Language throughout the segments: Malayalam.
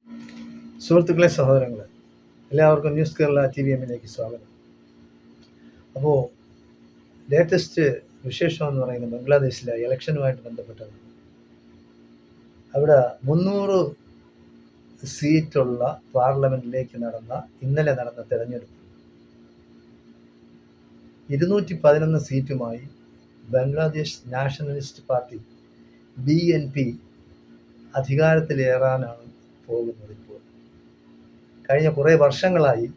സുഹൃത്തുക്കളെ, സഹോദരങ്ങളെ, എല്ലാവർക്കും ന്യൂസ് കേരള TVM-ലേക്ക് സ്വാഗതം. അപ്പോൾ ലേറ്റസ്റ്റ് വിശേഷം എന്ന് പറയുന്നത് ബംഗ്ലാദേശിലെ ഇലക്ഷനുമായിട്ട് ബന്ധപ്പെട്ടത്. അവിടെ 300 സീറ്റുള്ള പാർലമെന്റിലേക്ക് ഇന്നലെ നടന്ന തെരഞ്ഞെടുപ്പ് 211 സീറ്റുമായി ബംഗ്ലാദേശ് നാഷണലിസ്റ്റ് പാർട്ടി BNP അധികാരത്തിലേറാനാണ് പോകുന്നത്. ഇപ്പോൾ കഴിഞ്ഞ കുറേ വർഷങ്ങളായി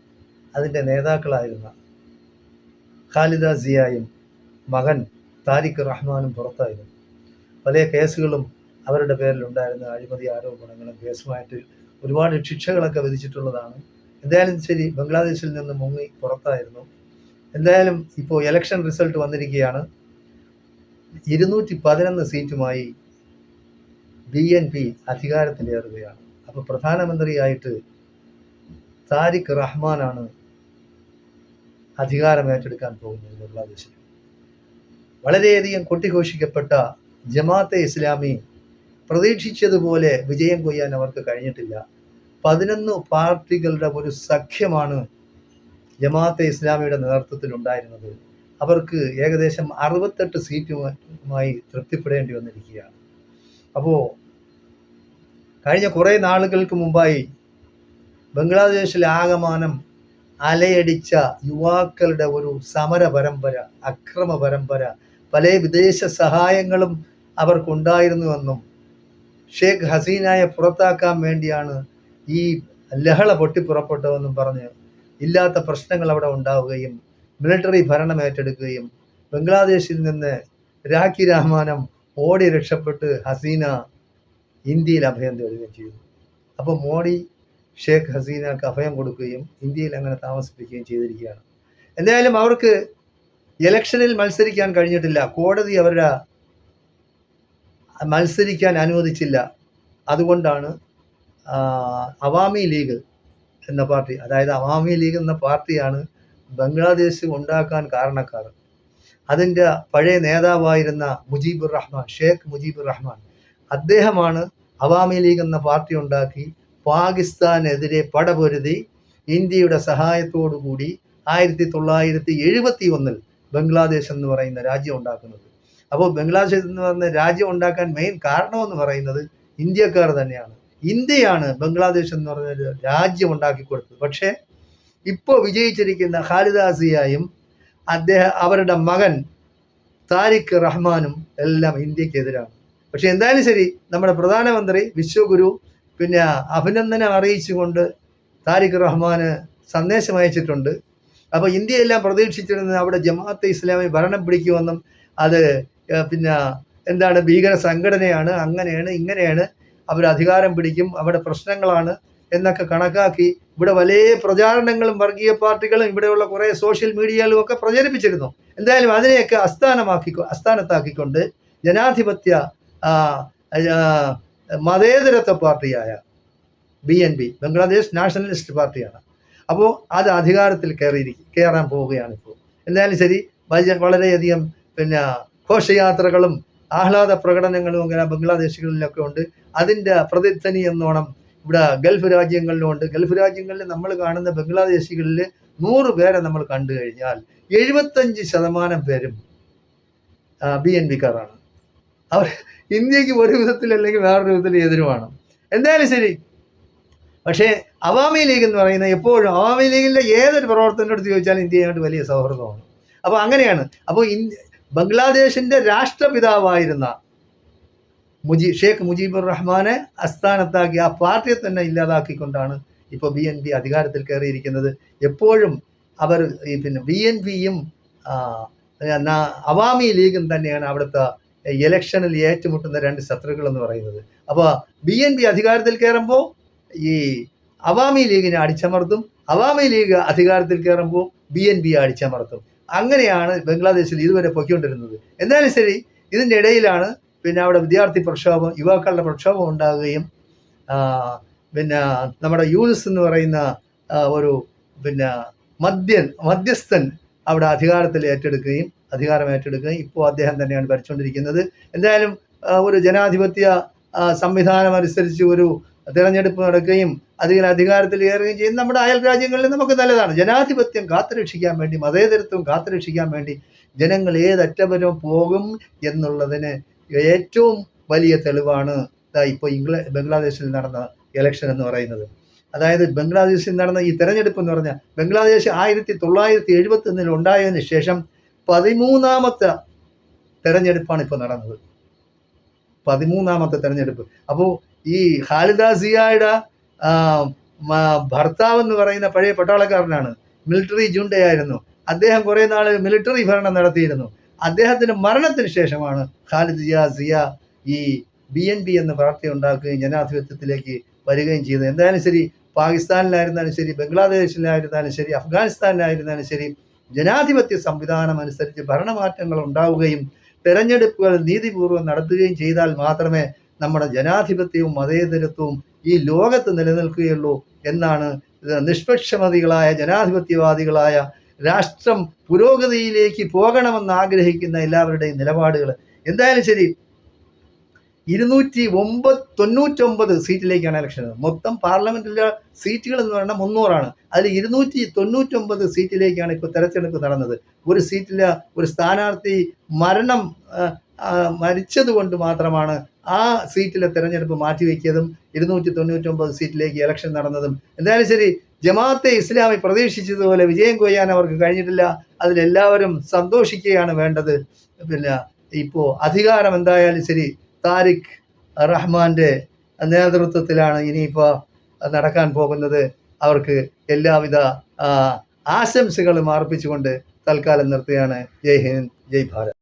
അതിൻ്റെ നേതാക്കളായിരുന്ന ഖാലിദ സിയയും മകൻ താരിഖ് റഹ്മാനും പുറത്തായിരുന്നു. പല കേസുകളും അവരുടെ പേരിലുണ്ടായിരുന്ന അഴിമതി ആരോപണങ്ങളും കേസുമായിട്ട് ഒരുപാട് ശിക്ഷകളൊക്കെ വിധിച്ചിട്ടുള്ളതാണ്. എന്തായാലും ശരി, ബംഗ്ലാദേശിൽ നിന്ന് മുങ്ങി പുറത്തായിരുന്നു. എന്തായാലും ഇപ്പോൾ ഇലക്ഷൻ റിസൾട്ട് വന്നിരിക്കുകയാണ്. 211 സീറ്റുമായി BNP അധികാരത്തിലേറുകയാണ്. അപ്പോൾ പ്രധാനമന്ത്രിയായിട്ട് താരിഖ് റഹ്മാനാണ് അധികാരം ഏറ്റെടുക്കാൻ പോകുന്നത് ബംഗ്ലാദേശിൽ. വളരെയധികം കൊട്ടിഘോഷിക്കപ്പെട്ട ജമാഅത്തെ ഇസ്ലാമി പ്രതീക്ഷിച്ചതുപോലെ വിജയം കൊയ്യാൻ അവർക്ക് കഴിഞ്ഞിട്ടില്ല. 11 പാർട്ടികളുടെ ഒരു സഖ്യമാണ് ജമാഅത്തെ ഇസ്ലാമിയുടെ നേതൃത്വത്തിൽ ഉണ്ടായിരുന്നത്. അവർക്ക് ഏകദേശം 68 സീറ്റുമായി തൃപ്തിപ്പെടേണ്ടി വന്നിരിക്കുകയാണ്. അപ്പോൾ കഴിഞ്ഞ കുറേ നാളുകൾക്ക് മുമ്പായി ബംഗ്ലാദേശിൽ ആകമാനം അലയടിച്ച യുവാക്കളുടെ ഒരു സമര പരമ്പര, അക്രമ പരമ്പര, പല വിദേശ സഹായങ്ങളും അവർക്കുണ്ടായിരുന്നുവെന്നും ഷേഖ് ഹസീനയെ പുറത്താക്കാൻ വേണ്ടിയാണ് ഈ ലഹള പൊട്ടിപ്പുറപ്പെട്ടതെന്നും പറഞ്ഞ് ഇല്ലാത്ത പ്രശ്നങ്ങൾ അവിടെ ഉണ്ടാവുകയും മിലിറ്ററി ഭരണം ഏറ്റെടുക്കുകയും ബംഗ്ലാദേശിൽ നിന്ന് രാഖി രാമാനം ഓടി രക്ഷപ്പെട്ട് ഹസീന ഇന്ത്യയിൽ അഭയം തേടുകയും ചെയ്തു. അപ്പോൾ മോഡി ഷേഖ് ഹസീനക്ക് അഭയം കൊടുക്കുകയും ഇന്ത്യയിൽ അങ്ങനെ താമസിപ്പിക്കുകയും ചെയ്തിരിക്കുകയാണ്. എന്തായാലും അവർക്ക് ഇലക്ഷനിൽ മത്സരിക്കാൻ കഴിഞ്ഞിട്ടില്ല. കോടതി അവരുടെ മത്സരിക്കാൻ അനുവദിച്ചില്ല. അതുകൊണ്ടാണ് അവാമി ലീഗ് എന്ന പാർട്ടി, അതായത് അവാമി ലീഗ് എന്ന പാർട്ടിയാണ് ബംഗ്ലാദേശ് ഉണ്ടാക്കാൻ കാരണക്കാർ. അതിൻ്റെ പഴയ നേതാവായിരുന്ന മുജീബുർ റഹ്മാൻ, ഷേഖ് മുജീബുർ റഹ്മാൻ, അദ്ദേഹമാണ് അവാമി ലീഗ് എന്ന പാർട്ടി ഉണ്ടാക്കി പാകിസ്ഥാനെതിരെ പടപൊരുതി ഇന്ത്യയുടെ സഹായത്തോടു കൂടി 1971 ബംഗ്ലാദേശ് എന്ന് പറയുന്ന രാജ്യം ഉണ്ടാക്കുന്നത്. അപ്പോൾ ബംഗ്ലാദേശ് എന്ന് പറയുന്ന രാജ്യം ഉണ്ടാക്കാൻ മെയിൻ കാരണമെന്ന് പറയുന്നത് ഇന്ത്യക്കാർ തന്നെയാണ്. ഇന്ത്യയാണ് ബംഗ്ലാദേശ് എന്ന് പറഞ്ഞ രാജ്യം ഉണ്ടാക്കി കൊടുത്തത്. പക്ഷേ ഇപ്പോൾ വിജയിച്ചിരിക്കുന്ന ഖാലിദ സിയയും അവരുടെ മകൻ താരിഖ് റഹ്മാനും എല്ലാം ഇന്ത്യക്കെതിരാണ്. പക്ഷെ എന്തായാലും ശരി, നമ്മുടെ പ്രധാനമന്ത്രി വിശ്വഗുരു പിന്നെ അഭിനന്ദനം അറിയിച്ചുകൊണ്ട് താരിഖ് റഹ്മാന് സന്ദേശം അയച്ചിട്ടുണ്ട്. അപ്പോൾ ഇന്ത്യയെല്ലാം പ്രതീക്ഷിച്ചിരുന്നത് അവിടെ ജമാഅത്തെ ഇസ്ലാമി ഭരണം പിടിക്കുമെന്നും അത് പിന്നെ എന്താണ് ഭീകര സംഘടനയാണ്, അങ്ങനെയാണ് ഇങ്ങനെയാണ്, അവർ അധികാരം പിടിക്കും, അവിടെ പ്രശ്നങ്ങളാണ് എന്നൊക്കെ കണക്കാക്കി ഇവിടെ വലിയ പ്രചാരണങ്ങളും വർഗീയ പാർട്ടികളും ഇവിടെയുള്ള കുറേ സോഷ്യൽ മീഡിയകളും ഒക്കെ പ്രചരിപ്പിച്ചിരുന്നു. എന്തായാലും അതിനെയൊക്കെ അസ്ഥാനത്താക്കിക്കൊണ്ട് ജനാധിപത്യ മതേതരത്വ പാർട്ടിയായ BNP, ബംഗ്ലാദേശ് നാഷണലിസ്റ്റ് പാർട്ടിയാണ്. അപ്പോൾ അത് അധികാരത്തിൽ കയറാൻ പോവുകയാണ് ഇപ്പോൾ. എന്തായാലും ശരി, വളരെയധികം പിന്നെ ഘോഷയാത്രകളും ആഹ്ലാദ പ്രകടനങ്ങളും അങ്ങനെ ബംഗ്ലാദേശികളിലൊക്കെ ഉണ്ട്. അതിൻ്റെ പ്രതിധ്വനി എന്നോണം ഇവിടെ ഗൾഫ് രാജ്യങ്ങളിലും ഉണ്ട്. ഗൾഫ് രാജ്യങ്ങളിൽ നമ്മൾ കാണുന്ന ബംഗ്ലാദേശികളിൽ 100 പേരെ നമ്മൾ കണ്ടു കഴിഞ്ഞാൽ 75% പേരും BNP-ക്കാരാണ്. അവർ ഇന്ത്യക്ക് ഒരു വിധത്തിൽ അല്ലെങ്കിൽ വേറൊരു വിധത്തിൽ എതിരുമാണ്. എന്തായാലും ശരി, പക്ഷേ അവാമി ലീഗ് എന്ന് പറയുന്നത് എപ്പോഴും അവാമി ലീഗിൻ്റെ ഏതൊരു പ്രവർത്തനം എടുത്ത് ചോദിച്ചാലും ഇന്ത്യയായിട്ട് വലിയ സൗഹൃദമാണ്. അപ്പോൾ അങ്ങനെയാണ്. അപ്പോൾ ബംഗ്ലാദേശിൻ്റെ രാഷ്ട്രപിതാവായിരുന്ന ഷേഖ് മുജീബുർ റഹ്മാനെ അസ്ഥാനത്താക്കി ആ പാർട്ടിയെ തന്നെ ഇല്ലാതാക്കിക്കൊണ്ടാണ് ഇപ്പോൾ BNP അധികാരത്തിൽ കയറിയിരിക്കുന്നത്. എപ്പോഴും അവർ പിന്നെ BNP-യും അവാമി ലീഗും തന്നെയാണ് അവിടുത്തെ ഇലക്ഷനിൽ ഏറ്റുമുട്ടുന്ന 2 ശത്രുക്കൾ എന്ന് പറയുന്നത്. അപ്പോൾ BNP അധികാരത്തിൽ കയറുമ്പോൾ ഈ അവാമി ലീഗിനെ അടിച്ചമർത്തും, അവാമി ലീഗ് അധികാരത്തിൽ കയറുമ്പോൾ BNP അടിച്ചമർത്തും. അങ്ങനെയാണ് ബംഗ്ലാദേശിൽ ഇതുവരെ പൊയ്ക്കൊണ്ടിരുന്നത്. എന്തായാലും ശരി, ഇതിൻ്റെ ഇടയിലാണ് പിന്നെ അവിടെ വിദ്യാർത്ഥി പ്രക്ഷോഭം, യുവാക്കളുടെ പ്രക്ഷോഭം ഉണ്ടാകുകയും പിന്നെ നമ്മുടെ യൂനിസ് എന്ന് പറയുന്ന ഒരു പിന്നെ മധ്യസ്ഥൻ അവിടെ അധികാരം ഏറ്റെടുക്കുകയും ഇപ്പോൾ അദ്ദേഹം തന്നെയാണ് ഭരിച്ചുകൊണ്ടിരിക്കുന്നത്. എന്തായാലും ഒരു ജനാധിപത്യ സംവിധാനം അനുസരിച്ച് ഒരു തിരഞ്ഞെടുപ്പ് നടക്കുകയും അതിൽ അധികാരത്തിൽ കയറുകയും ചെയ്യുന്ന നമ്മുടെ അയൽ രാജ്യങ്ങളിൽ നമുക്ക് നല്ലതാണ്. ജനാധിപത്യം കാത്തുരക്ഷിക്കാൻ വേണ്ടി, മതേതരത്വം കാത്തുരക്ഷിക്കാൻ വേണ്ടി ജനങ്ങൾ ഏതറ്റം പോകും എന്നുള്ളതിന് ഏറ്റവും വലിയ തെളിവാണ് ഇപ്പോൾ ബംഗ്ലാദേശിൽ നടന്ന ഇലക്ഷൻ എന്ന് പറയുന്നത്. അതായത് ബംഗ്ലാദേശിൽ നടന്ന ഈ തെരഞ്ഞെടുപ്പ് എന്ന് പറഞ്ഞാൽ, ബംഗ്ലാദേശ് 1971 ഉണ്ടായതിനു ശേഷം 13ാമത്തെ തെരഞ്ഞെടുപ്പാണ് ഇപ്പോൾ നടന്നത്. 13ാമത്തെ തെരഞ്ഞെടുപ്പ്. അപ്പോൾ ഈ ഖാലിദ സിയയുടെ ഭർത്താവ് എന്ന് പറയുന്ന പഴയ പട്ടാളക്കാരനാണ്, മിലിറ്ററി ജൂണ്ടയായിരുന്നു. അദ്ദേഹം കുറെ നാൾ മിലിറ്ററി ഭരണം നടത്തിയിരുന്നു. അദ്ദേഹത്തിന്റെ മരണത്തിന് ശേഷമാണ് ഖാലിദ സിയ ഈ BNP എന്ന പാർട്ടി ഉണ്ടാക്കുകയും ജനാധിപത്യത്തിലേക്ക് വരികയും ചെയ്തത്. എന്തായാലും ശരി, പാകിസ്ഥാനിലായിരുന്നാലും ശരി, ബംഗ്ലാദേശിലായിരുന്നാലും ശരി, അഫ്ഗാനിസ്ഥാനിലായിരുന്നാലും ശരി, ജനാധിപത്യ സംവിധാനം അനുസരിച്ച് ഭരണമാറ്റങ്ങൾ ഉണ്ടാവുകയും തെരഞ്ഞെടുപ്പുകൾ നീതിപൂർവ്വം നടത്തുകയും ചെയ്താൽ മാത്രമേ നമ്മുടെ ജനാധിപത്യവും മതേതരത്വവും ഈ ലോകത്ത് നിലനിൽക്കുകയുള്ളൂ എന്നാണ് നിഷ്പക്ഷമതികളായ ജനാധിപത്യവാദികളായ രാഷ്ട്രം പുരോഗതിയിലേക്ക് പോകണമെന്ന് ആഗ്രഹിക്കുന്ന എല്ലാവരുടെയും നിലപാടുകൾ. എന്തായാലും ശരി, 299 സീറ്റിലേക്കാണ് ഇലക്ഷൻ. മൊത്തം പാർലമെന്റിലെ സീറ്റുകൾ എന്ന് പറഞ്ഞാൽ 300ആണ്. അതിൽ 299 സീറ്റിലേക്കാണ് ഇപ്പോൾ തെരഞ്ഞെടുപ്പ് നടന്നത്. ഒരു സീറ്റിലെ ഒരു സ്ഥാനാർത്ഥി മരിച്ചത് കൊണ്ട് മാത്രമാണ് ആ സീറ്റിലെ തെരഞ്ഞെടുപ്പ് മാറ്റിവെക്കിയതും 299 സീറ്റിലേക്ക് ഇലക്ഷൻ നടന്നതും. എന്തായാലും ശരി, ജമാഅത്തെ ഇസ്ലാമി പ്രതീക്ഷിച്ചതുപോലെ വിജയം കൊയ്യാൻ അവർക്ക് കഴിഞ്ഞിട്ടില്ല. അതിലെല്ലാവരും സന്തോഷിക്കുകയാണ് വേണ്ടത്. പിന്നെ ഇപ്പോൾ അധികാരം എന്തായാലും ശരി താരിഖ് റഹ്മാന്റെ നേതൃത്വത്തിലാണ് ഇനിയിപ്പോൾ നടക്കാൻ പോകുന്നത്. അവർക്ക് എല്ലാവിധ ആശംസകളും അർപ്പിച്ചുകൊണ്ട് തൽക്കാലം നിർത്തുകയാണ്. ജയ് ഹിന്ദ്, ജയ് ഭാരത്.